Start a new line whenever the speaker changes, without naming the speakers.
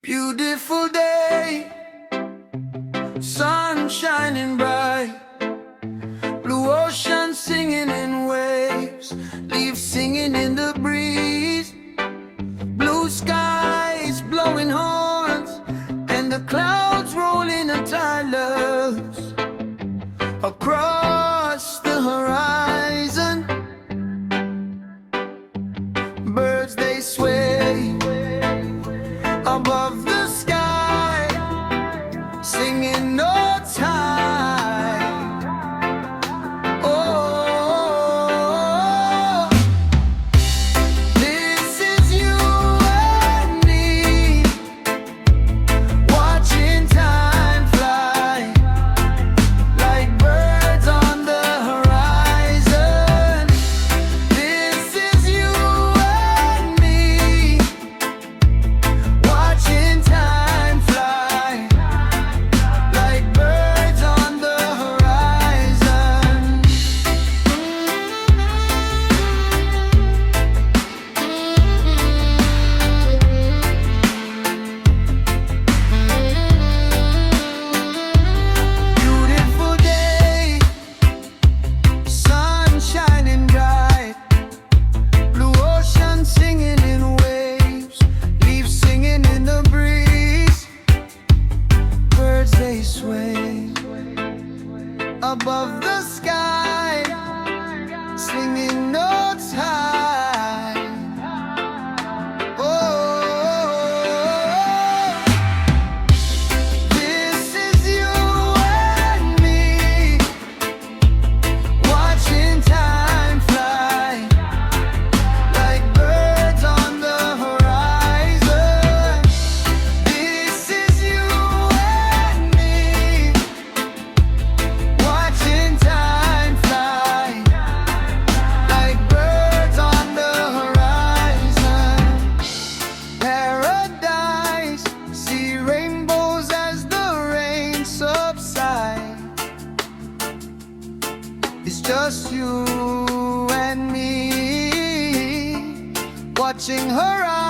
Beautiful day, sun shining bright, blue ocean singing in waves, leaves singing in the breeze, blue skies blowing horns, and the clouds rolling in tilers across the horizon. Birds they sway above the sky, singing no time. Oh, this is you and me, watching time fly like birds on the horizon. This is you and me, watching time fly like birds on the horizon. Beautiful day, sun shining bright, blue ocean singing in waves, leaves singing in the breeze, birds they sway above the sky, singing no time. Oh, this is you and me, watching time fly like birds on the horizon. This is you and me, watching time fly like birds on the horizon. Paradise, see rainbows as the rain subsides. It's just you and me, watching her eyes.